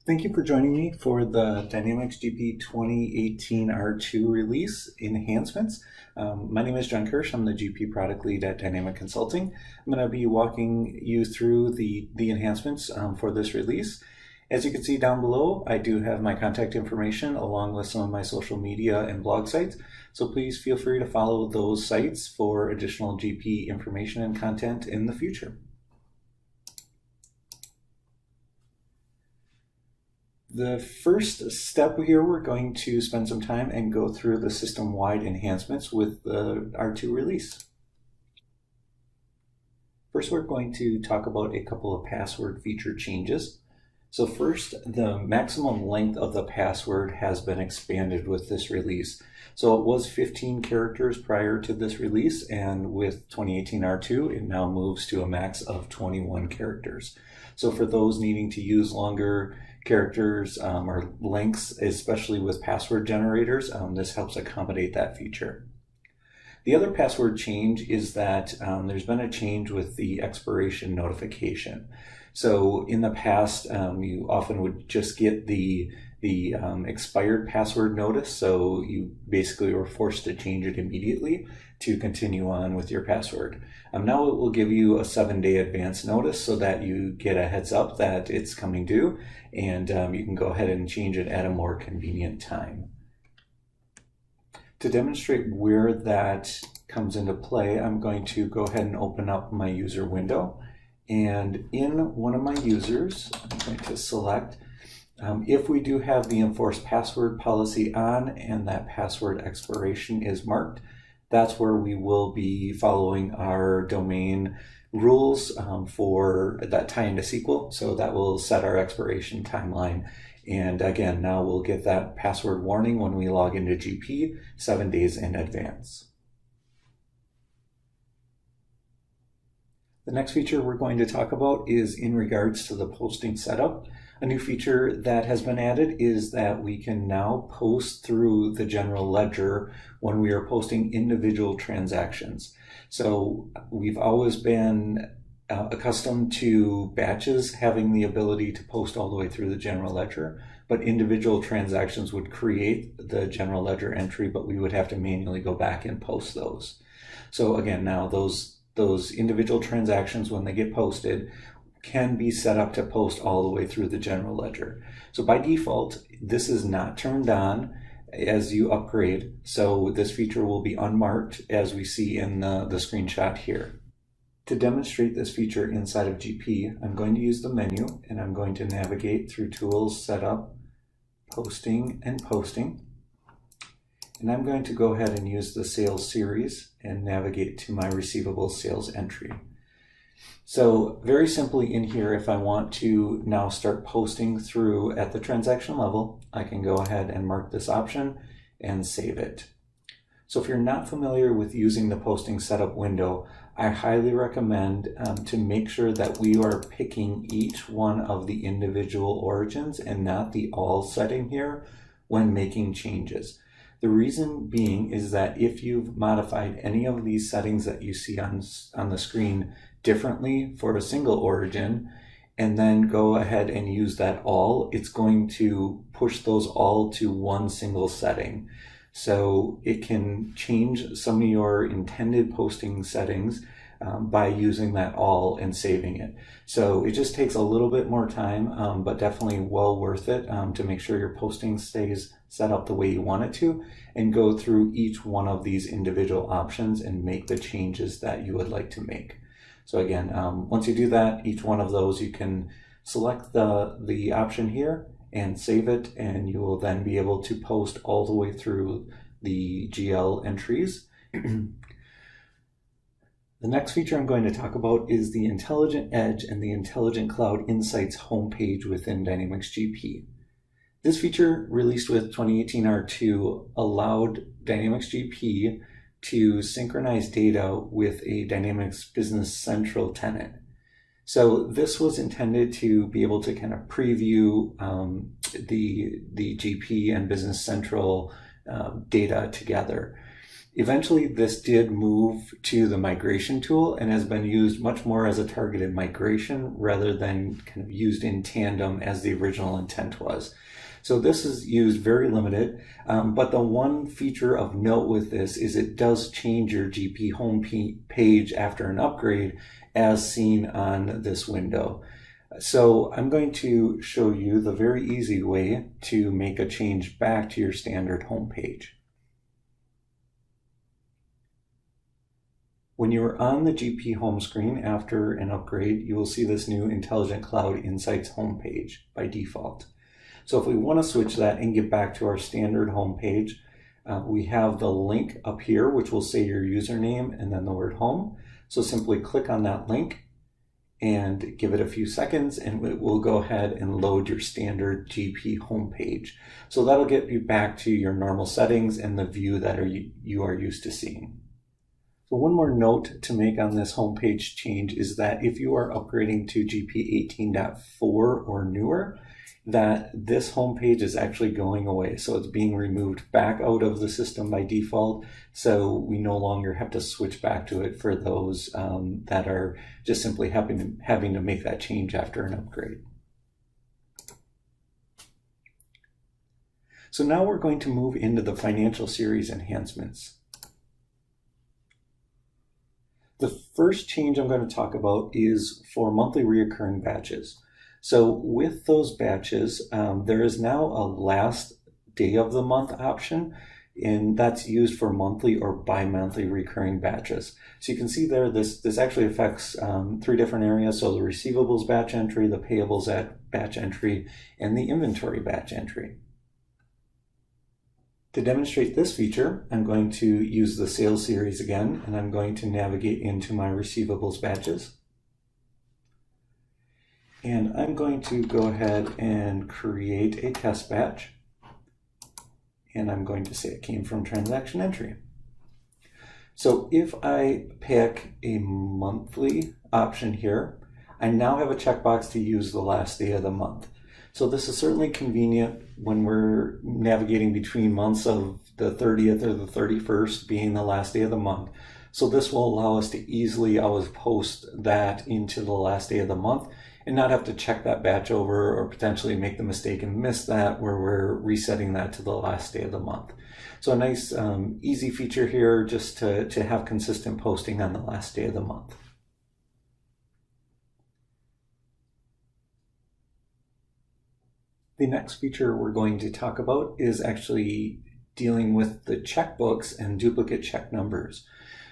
Thank you for joining me for the Dynamics GP 2018 R2 release enhancements. My name is John Kirsch. I'm the GP product lead at Dynamic Consulting. I'm going to be walking you through the enhancements for this release. As you can see down below, I do have my contact information along with some of my social media and blog sites. So please feel free to follow those sites for additional GP information and content in the future. The first step here, we're going to spend some time and go through the system-wide enhancements with the R2 release. First, we're going to talk about a couple of password feature changes. So first, the maximum length of the password has been expanded with this release. So it was 15 characters prior to this release, and with 2018 R2, it now moves to a max of 21 characters. So for those needing to use longer characters or lengths, especially with password generators, this helps accommodate that feature. The other password change is that there's been a change with the expiration notification. So in the past, you often would just get the expired password notice, so you basically were forced to change it immediately to continue on with your password. Now it will give you a 7-day advance notice so that you get a heads up that it's coming due, and you can go ahead and change it at a more convenient time. To demonstrate where that comes into play, I'm going to go ahead and open up my user window. And in one of my users, I'm going to select, if we do have the enforced password policy on and that password expiration is marked, that's where we will be following our domain rules for that tie into SQL. So that will set our expiration timeline. And again, now we'll get that password warning when we log into GP 7 days in advance. The next feature we're going to talk about is in regards to the posting setup. A new feature that has been added is that we can now post through the general ledger when we are posting individual transactions. So we've always been accustomed to batches having the ability to post all the way through the general ledger, but individual transactions would create the general ledger entry, but we would have to manually go back and post those. So again, now those individual transactions, when they get posted, can be set up to post all the way through the general ledger. So by default, this is not turned on as you upgrade. So this feature will be unmarked as we see in the screenshot here. To demonstrate this feature inside of GP, I'm going to use the menu and I'm going to navigate through Tools, Setup, Posting, and Posting. And I'm going to go ahead and use the sales series and navigate to my receivables sales entry. So very simply in here, if I want to now start posting through at the transaction level, I can go ahead and mark this option and save it. So if you're not familiar with using the posting setup window, I highly recommend to make sure that we are picking each one of the individual origins and not the all setting here when making changes. The reason being is that if you've modified any of these settings that you see on the screen differently for a single origin, and then go ahead and use that all, it's going to push those all to one single setting. So it can change some of your intended posting settings by using that all and saving it. So it just takes a little bit more time, but definitely well worth it to make sure your posting stays set up the way you want it to, and go through each one of these individual options and make the changes that you would like to make. So again, once you do that, each one of those, you can select the option here and save it, and you will then be able to post all the way through the GL entries. The next feature I'm going to talk about is the Intelligent Edge and the Intelligent Cloud Insights homepage within Dynamics GP. This feature, released with 2018 R2, allowed Dynamics GP to synchronize data with a Dynamics Business Central tenant. So this was intended to be able to kind of preview the GP and Business Central data together. Eventually, this did move to the migration tool and has been used much more as a targeted migration rather than kind of used in tandem as the original intent was. So this is used very limited, but the one feature of note with this is it does change your GP home page after an upgrade as seen on this window. So I'm going to show you the very easy way to make a change back to your standard home page. When you're on the GP home screen after an upgrade, you will see this new Intelligent Cloud Insights homepage by default. So if we want to switch that and get back to our standard homepage, we have the link up here, which will say your username and then the word home. So simply click on that link and give it a few seconds and it will go ahead and load your standard GP homepage. So that'll get you back to your normal settings and the view that you are used to seeing. So one more note to make on this homepage change is that if you are upgrading to GP 18.4 or newer, that this homepage is actually going away. So it's being removed back out of the system by default. So we no longer have to switch back to it for those that are just simply having to make that change after an upgrade. So now we're going to move into the financial series enhancements. The first change I'm going to talk about is for monthly reoccurring batches. So with those batches, there is now a last day of the month option, and that's used for monthly or bi-monthly recurring batches. So you can see there, this actually affects 3 different areas. So the receivables batch entry, the payables batch entry, and the inventory batch entry. To demonstrate this feature, I'm going to use the sales series again, and I'm going to navigate into my receivables batches. And I'm going to go ahead and create a test batch. And I'm going to say it came from transaction entry. So if I pick a monthly option here, I now have a checkbox to use the last day of the month. So this is certainly convenient when we're navigating between months of the 30th or the 31st being the last day of the month. So this will allow us to easily always post that into the last day of the month and not have to check that batch over or potentially make the mistake and miss that where we're resetting that to the last day of the month. So a nice easy feature here just to have consistent posting on the last day of the month. The next feature we're going to talk about is actually dealing with the checkbooks and duplicate check numbers.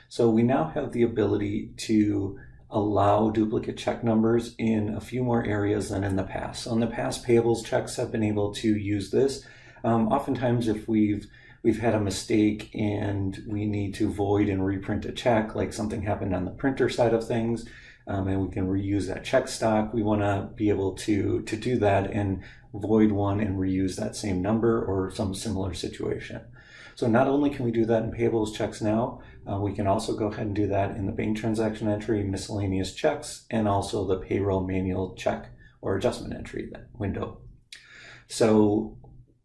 So we now have the ability to allow duplicate check numbers in a few more areas than in the past. So in the past, payables checks have been able to use this. Oftentimes if we've had a mistake and we need to void and reprint a check, like something happened on the printer side of things, and we can reuse that check stock, we want to be able to do that and void one and reuse that same number or some similar situation. So not only can we do that in payables checks now, we can also go ahead and do that in the bank transaction entry, miscellaneous checks, and also the payroll manual check or adjustment entry window. So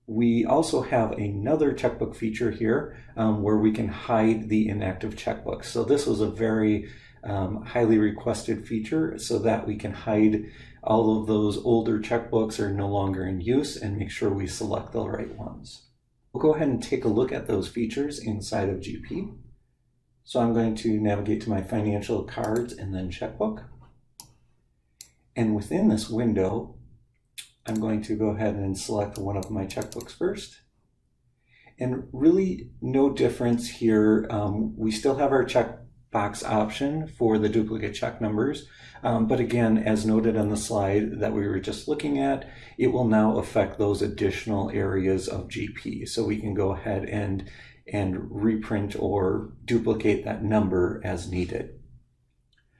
we also have another checkbook feature here where we can hide the inactive checkbooks. So this was a very highly requested feature so that we can hide all of those older checkbooks are no longer in use and make sure we select the right ones. We'll go ahead and take a look at those features inside of GP. So I'm going to navigate to my financial cards and then checkbook. And within this window, I'm going to go ahead and select one of my checkbooks first. And really no difference here. We still have our checkbox option for the duplicate check numbers. But again, as noted on the slide that we were just looking at, it will now affect those additional areas of GP. So we can go ahead and reprint or duplicate that number as needed.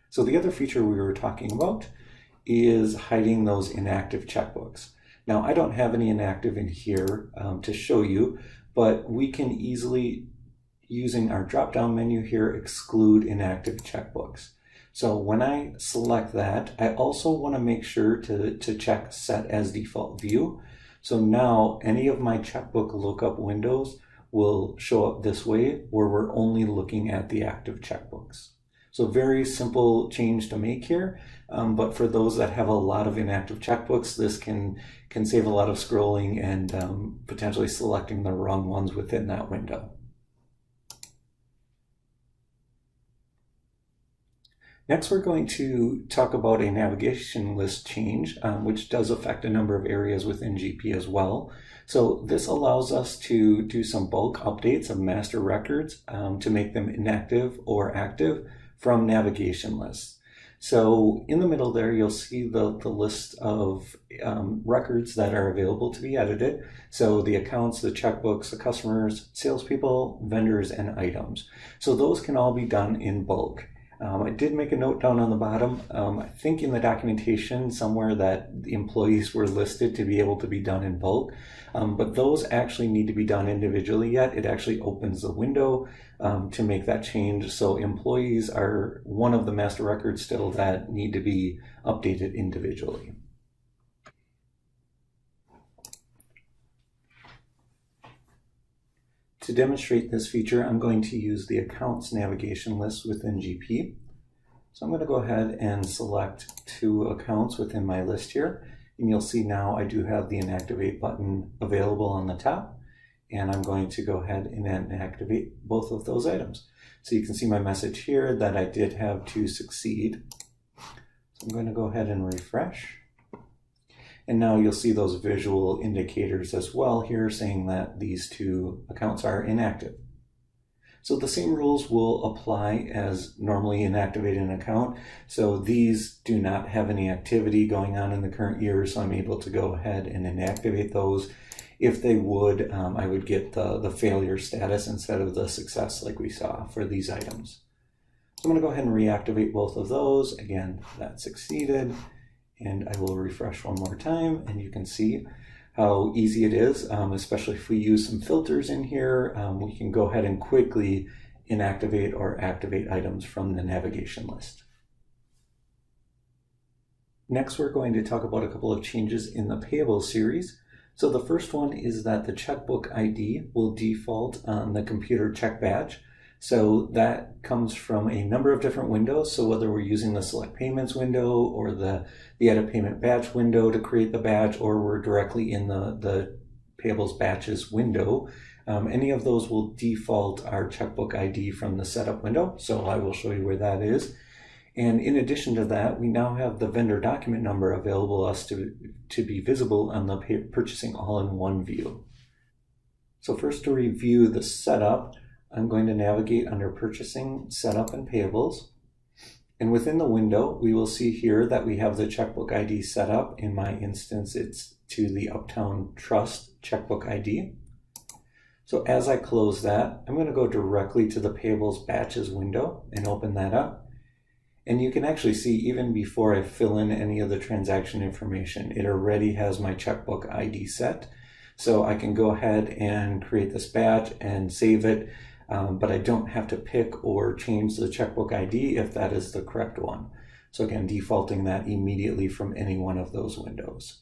So the other feature we were talking about is hiding those inactive checkbooks. Now I don't have any inactive in here to show you, but we can easily, using our drop-down menu here, exclude inactive checkbooks. So when I select that, I also want to make sure to check Set as Default View. So now any of my checkbook lookup windows will show up this way, where we're only looking at the active checkbooks. So very simple change to make here, but for those that have a lot of inactive checkbooks, this can save a lot of scrolling and potentially selecting the wrong ones within that window. Next, we're going to talk about a navigation list change, which does affect a number of areas within GP as well. So this allows us to do some bulk updates of master records to make them inactive or active from navigation lists. So in the middle there, you'll see the list of records that are available to be edited. So the accounts, the checkbooks, the customers, salespeople, vendors, and items. So those can all be done in bulk. I did make a note down on the bottom, I think in the documentation somewhere, that the employees were listed to be able to be done in bulk, but those actually need to be done individually yet. It actually opens the window to make that change. So employees are one of the master records still that need to be updated individually. To demonstrate this feature, I'm going to use the accounts navigation list within GP. So I'm going to go ahead and select 2 accounts within my list here. And you'll see now I do have the inactivate button available on the top. And I'm going to go ahead and inactivate both of those items. So you can see my message here that I did have to succeed. So I'm going to go ahead and refresh. And now you'll see those visual indicators as well here saying that these 2 accounts are inactive. So the same rules will apply as normally inactivate an account. So these do not have any activity going on in the current year, so I'm able to go ahead and inactivate those. If they would, I would get the failure status instead of the success like we saw for these items. So I'm going to go ahead and reactivate both of those. Again, that succeeded. And I will refresh one more time, and you can see how easy it is, especially if we use some filters in here. We can go ahead and quickly inactivate or activate items from the navigation list. Next, we're going to talk about a couple of changes in the payables series. So the first one is that the checkbook ID will default on the computer check badge. So that comes from a number of different windows. So whether we're using the select payments window or the edit payment batch window to create the batch, or we're directly in the payables batches window, any of those will default our checkbook ID from the setup window. So I will show you where that is. And in addition to that, we now have the vendor document number available to be visible on the purchasing all-in-one view. So first, to review the setup, I'm going to navigate under Purchasing, Setup, and Payables. And within the window, we will see here that we have the checkbook ID set up. In my instance, it's to the Uptown Trust checkbook ID. So as I close that, I'm going to go directly to the Payables Batches window and open that up. And you can actually see, even before I fill in any of the transaction information, it already has my checkbook ID set. So I can go ahead and create this batch and save it. But I don't have to pick or change the checkbook ID if that is the correct one. So again, defaulting that immediately from any one of those windows.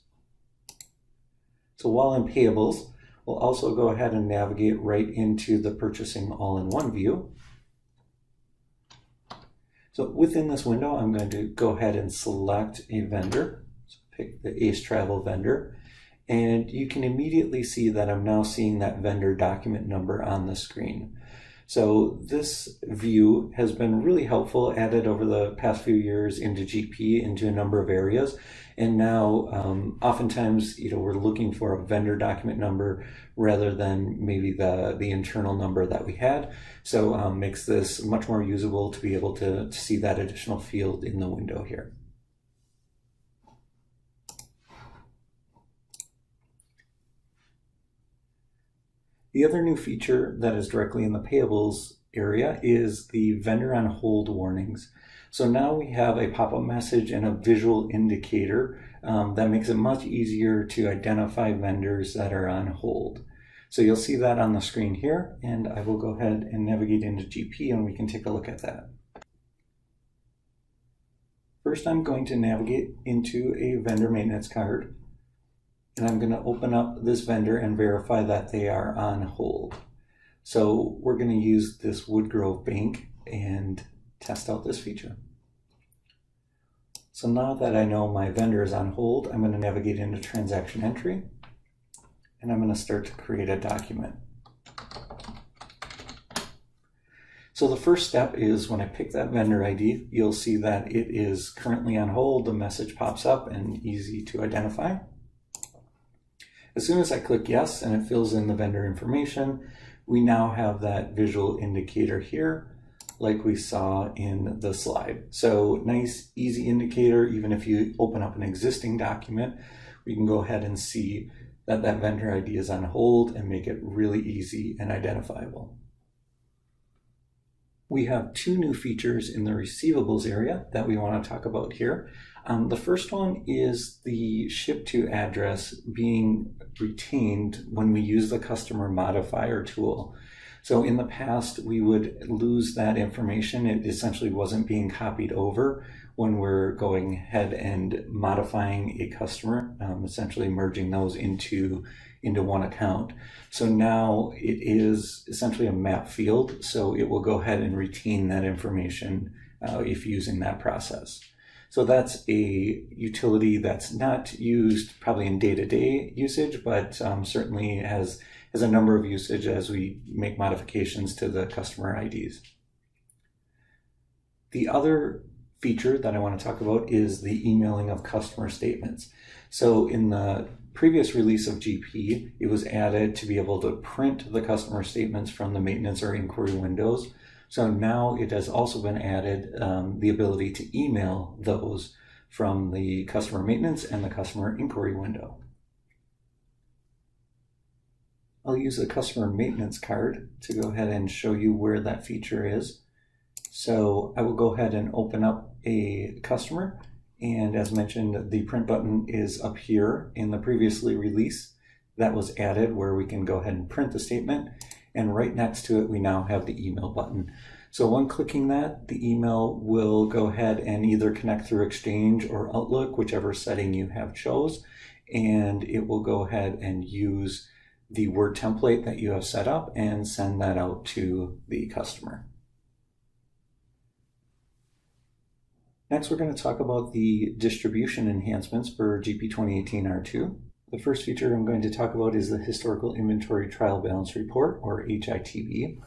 So while in Payables, we'll also go ahead and navigate right into the Purchasing All-in-One view. So within this window, I'm going to go ahead and select a vendor. So pick the Ace Travel vendor. And you can immediately see that I'm now seeing that vendor document number on the screen. So this view has been really helpful, added over the past few years into GP, into a number of areas. And now oftentimes, we're looking for a vendor document number rather than maybe the internal number that we had. So makes this much more usable to be able to see that additional field in the window here. The other new feature that is directly in the payables area is the vendor on hold warnings. So now we have a pop-up message and a visual indicator that makes it much easier to identify vendors that are on hold. So you'll see that on the screen here, and I will go ahead and navigate into GP and we can take a look at that. First, I'm going to navigate into a vendor maintenance card. And I'm going to open up this vendor and verify that they are on hold. So we're going to use this Woodgrove Bank and test out this feature. So now that I know my vendor is on hold, I'm going to navigate into transaction entry, and I'm going to start to create a document. So the first step is when I pick that vendor ID, you'll see that it is currently on hold. The message pops up and easy to identify. As soon as I click yes and it fills in the vendor information, we now have that visual indicator here like we saw in the slide. So nice, easy indicator. Even if you open up an existing document, we can go ahead and see that that vendor ID is on hold and make it really easy and identifiable. We have two new features in the receivables area that we want to talk about here. The first one is the ship to address being retained when we use the customer modifier tool. So in the past, we would lose that information. It essentially wasn't being copied over when we're going ahead and modifying a customer, essentially merging those into one account. So now it is essentially a map field, so it will go ahead and retain that information if using that process. So that's a utility that's not used probably in day-to-day usage, but certainly has a number of usage as we make modifications to the customer IDs. The other feature that I want to talk about is the emailing of customer statements. So in the previous release of GP, it was added to be able to print the customer statements from the maintenance or inquiry windows. So now it has also been added the ability to email those from the customer maintenance and the customer inquiry window. I'll use the customer maintenance card to go ahead and show you where that feature is. So I will go ahead and open up a customer, and as mentioned, the print button is up here in the previously release. That was added where we can go ahead and print the statement, and right next to it we now have the email button. So when clicking that, the email will go ahead and either connect through Exchange or Outlook, whichever setting you have chose, and it will go ahead and use the Word template that you have set up and send that out to the customer. Next, we're going to talk about the distribution enhancements for GP 2018 R2. The first feature I'm going to talk about is the Historical Inventory Trial Balance Report, or HITB.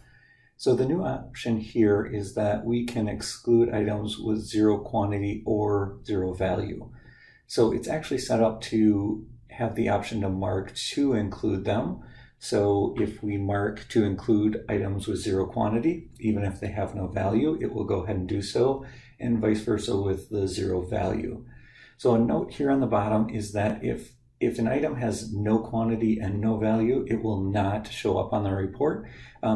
So the new option here is that we can exclude items with zero quantity or zero value. So it's actually set up to have the option to mark to include them. So if we mark to include items with zero quantity, even if they have no value, it will go ahead and do so, and vice versa with the zero value. So a note here on the bottom is that if an item has no quantity and no value, it will not show up on the report,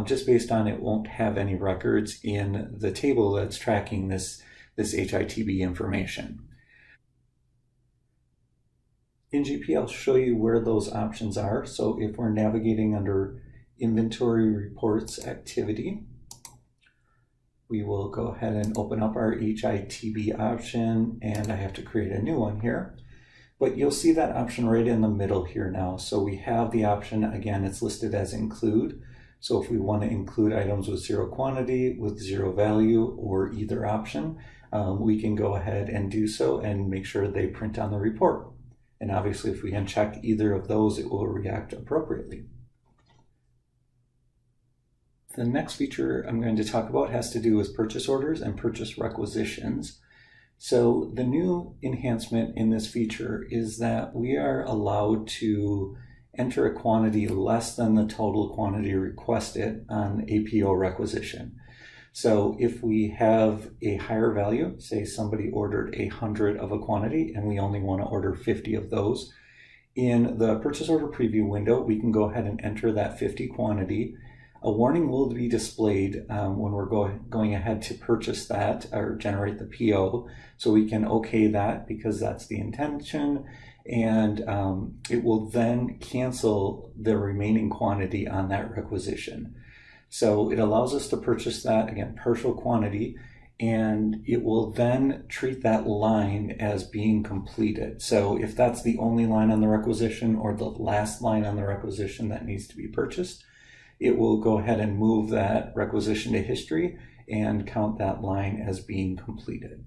just based on it won't have any records in the table that's tracking this HITB information. In GP, I'll show you where those options are. So if we're navigating under Inventory Reports Activity, we will go ahead and open up our HITB option, and I have to create a new one here. But you'll see that option right in the middle here now. So we have the option, again, it's listed as include. So if we want to include items with zero quantity, with zero value, or either option, we can go ahead and do so and make sure they print on the report. And obviously, if we uncheck either of those, it will react appropriately. The next feature I'm going to talk about has to do with purchase orders and purchase requisitions. So the new enhancement in this feature is that we are allowed to enter a quantity less than the total quantity requested on APO requisition. So if we have a higher value, say somebody ordered 100 of a quantity and we only want to order 50 of those, in the purchase order preview window, we can go ahead and enter that 50 quantity. A warning will be displayed when we're going ahead to purchase that or generate the PO, so we can okay that because that's the intention, and it will then cancel the remaining quantity on that requisition. So it allows us to purchase that, again, partial quantity, and it will then treat that line as being completed. So if that's the only line on the requisition or the last line on the requisition that needs to be purchased, it will go ahead and move that requisition to history and count that line as being completed.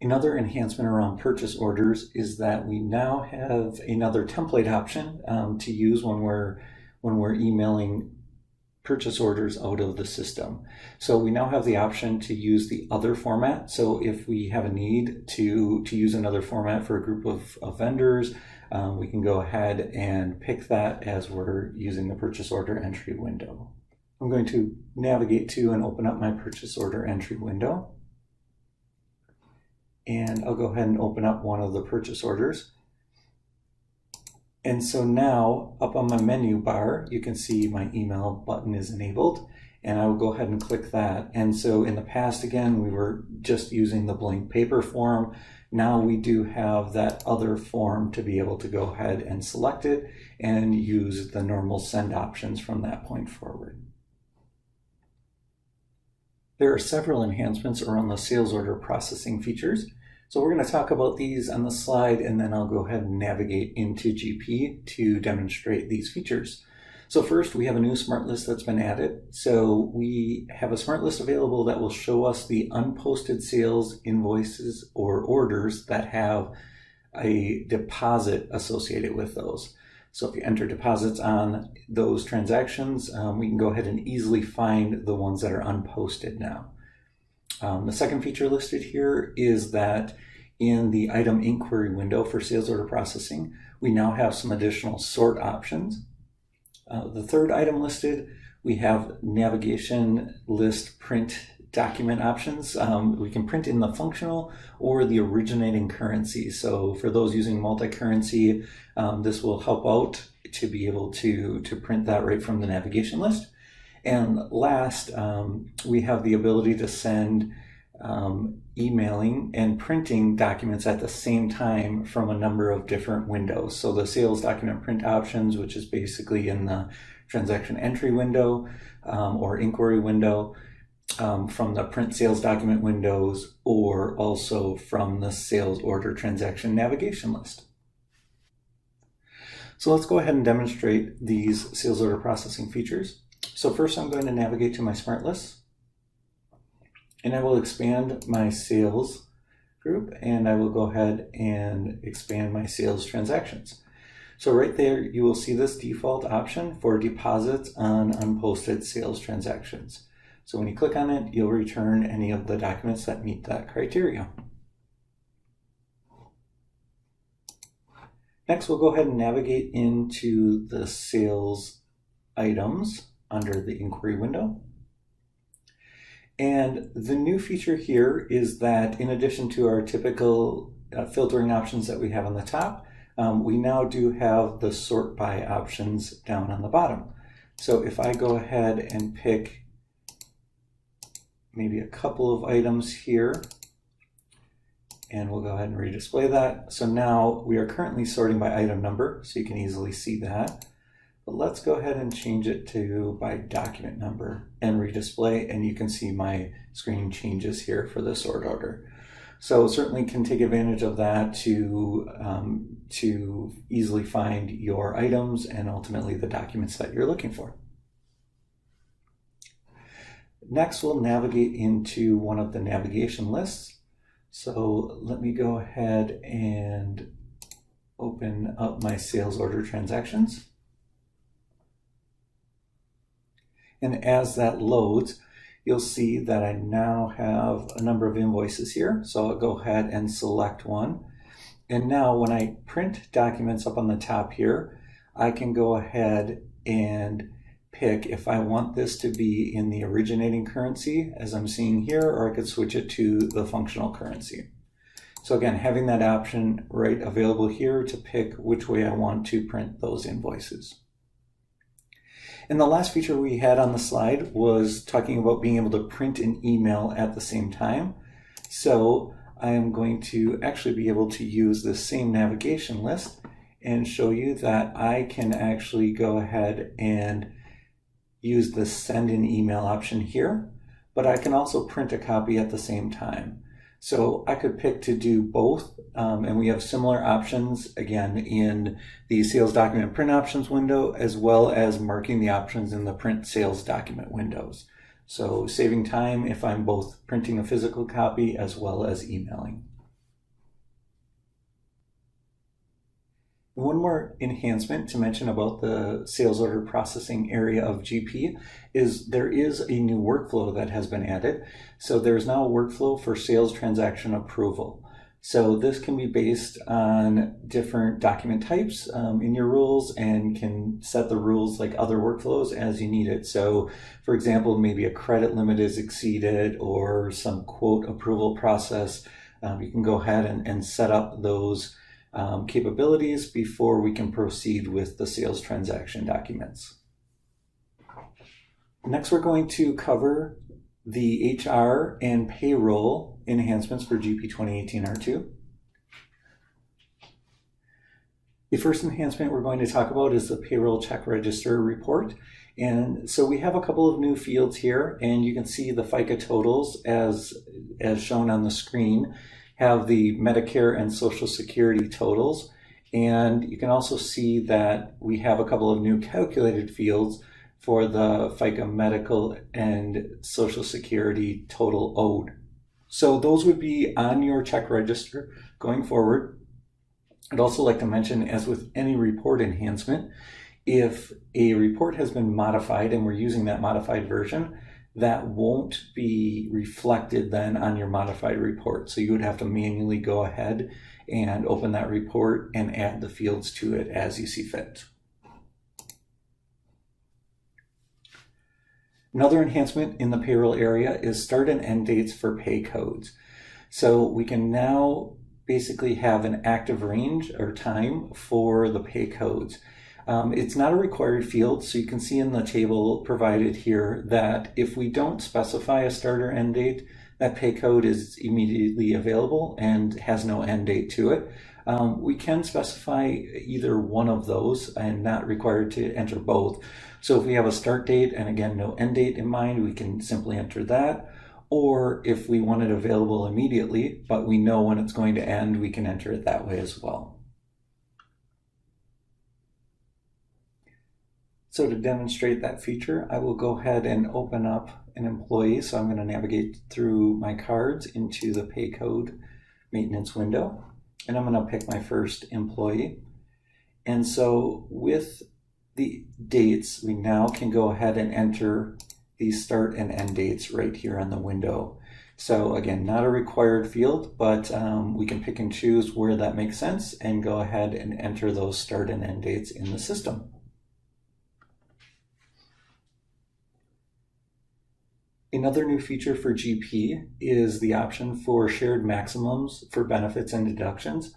Another enhancement around purchase orders is that we now have another template option to use when we're emailing purchase orders out of the system. So we now have the option to use the other format. So if we have a need to use another format for a group of vendors, we can go ahead and pick that as we're using the purchase order entry window. I'm going to navigate to and open up my purchase order entry window. And I'll go ahead and open up one of the purchase orders. And so now up on my menu bar, you can see my email button is enabled, and I will go ahead and click that. And so in the past, again, we were just using the blank paper form. Now we do have that other form to be able to go ahead and select it and use the normal send options from that point forward. There are several enhancements around the sales order processing features. So we're going to talk about these on the slide, and then I'll go ahead and navigate into GP to demonstrate these features. So first, we have a new smart list that's been added. So we have a smart list available that will show us the unposted sales invoices or orders that have a deposit associated with those. So if you enter deposits on those transactions, we can go ahead and easily find the ones that are unposted now. The second feature listed here is that in the item inquiry window for sales order processing, we now have some additional sort options. The third item listed, we have navigation list print document options. We can print in the functional or the originating currency. So for those using multi-currency, this will help out to be able to print that right from the navigation list. And last, we have the ability to send emailing and printing documents at the same time from a number of different windows. So the sales document print options, which is basically in the transaction entry window or inquiry window, from the print sales document windows, or also from the sales order transaction navigation list. So let's go ahead and demonstrate these sales order processing features. So first I'm going to navigate to my smart list, and I will expand my sales group, and I will go ahead and expand my sales transactions. So right there, you will see this default option for deposits on unposted sales transactions. So when you click on it, you'll return any of the documents that meet that criteria. Next, we'll go ahead and navigate into the sales items under the inquiry window. And the new feature here is that in addition to our typical filtering options that we have on the top, we now do have the sort by options down on the bottom. So if I go ahead and pick maybe a couple of items here, and we'll go ahead and redisplay that. So now we are currently sorting by item number, so you can easily see that. But let's go ahead and change it to by document number and redisplay, and you can see my screen changes here for the sort order. So certainly can take advantage of that to easily find your items and ultimately the documents that you're looking for. Next, we'll navigate into one of the navigation lists. So let me go ahead and open up my sales order transactions. And as that loads, you'll see that I now have a number of invoices here. So I'll go ahead and select one. And now when I print documents up on the top here, I can go ahead and pick if I want this to be in the originating currency, as I'm seeing here, or I could switch it to the functional currency. So again, having that option right available here to pick which way I want to print those invoices. And the last feature we had on the slide was talking about being able to print an email at the same time. So I am going to actually be able to use the same navigation list and show you that I can actually go ahead and use the send an email option here, but I can also print a copy at the same time. So I could pick to do both, and we have similar options, again, in the sales document print options window, as well as marking the options in the print sales document windows. So saving time if I'm both printing a physical copy as well as emailing. One more enhancement to mention about the sales order processing area of GP is there is a new workflow that has been added. So there's now a workflow for sales transaction approval. So this can be based on different document types in your rules, and can set the rules like other workflows as you need it. So for example, maybe a credit limit is exceeded or some quote approval process. You can go ahead and set up those capabilities before we can proceed with the sales transaction documents. Next, we're going to cover the HR and payroll enhancements for GP 2018 R2. The first enhancement we're going to talk about is the payroll check register report. And so we have a couple of new fields here, and you can see the FICA totals as shown on the screen have the Medicare and Social Security totals. And you can also see that we have a couple of new calculated fields for the FICA medical and Social Security total owed. So those would be on your check register going forward. I'd also like to mention, as with any report enhancement, if a report has been modified and we're using that modified version, that won't be reflected then on your modified report. So you would have to manually go ahead and open that report and add the fields to it as you see fit. Another enhancement in the payroll area is start and end dates for pay codes. So we can now basically have an active range or time for the pay codes. It's not a required field, so you can see in the table provided here that if we don't specify a start or end date, that pay code is immediately available and has no end date to it. We can specify either one of those and not required to enter both. So if we have a start date and again no end date in mind, we can simply enter that. Or if we want it available immediately, but we know when it's going to end, we can enter it that way as well. So to demonstrate that feature, I will go ahead and open up an employee. So I'm going to navigate through my cards into the pay code maintenance window, and I'm going to pick my first employee. And so with the dates, we now can go ahead and enter these start and end dates right here on the window. So again, not a required field, but we can pick and choose where that makes sense and go ahead and enter those start and end dates in the system. Another new feature for GP is the option for shared maximums for benefits and deductions.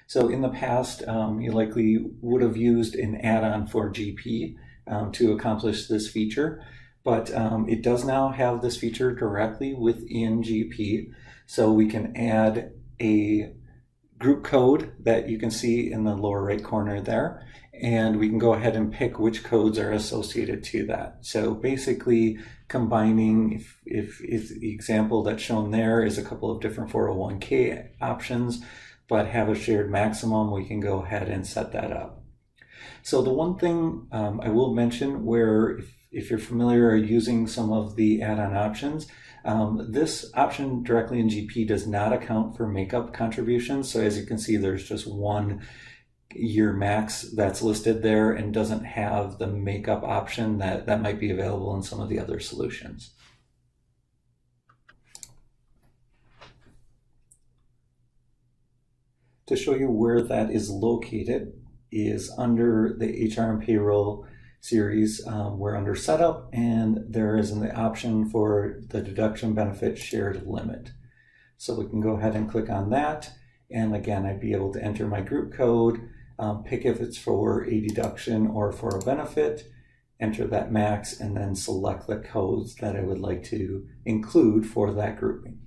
So in the past, you likely would have used an add-on for GP to accomplish this feature, but it does now have this feature directly within GP. So we can add a group code that you can see in the lower right corner there, and we can go ahead and pick which codes are associated to that. So basically combining, if the example that's shown there is a couple of different 401k options, but have a shared maximum, we can go ahead and set that up. So the one thing I will mention, where if you're familiar using some of the add-on options, this option directly in GP does not account for makeup contributions. So as you can see, there's just one year max that's listed there and doesn't have the makeup option that might be available in some of the other solutions. To show you where that is located is under the HR and payroll series. We're under setup, and there is the option for the deduction benefit shared limit. So we can go ahead and click on that. And again, I'd be able to enter my group code, pick if it's for a deduction or for a benefit, enter that max, and then select the codes that I would like to include for that grouping.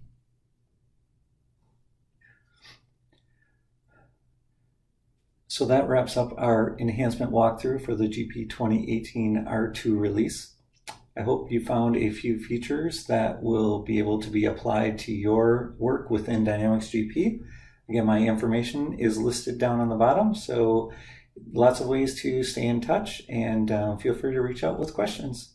So that wraps up our enhancement walkthrough for the GP 2018 R2 release. I hope you found a few features that will be able to be applied to your work within Dynamics GP. Again, my information is listed down on the bottom, so lots of ways to stay in touch, and feel free to reach out with questions.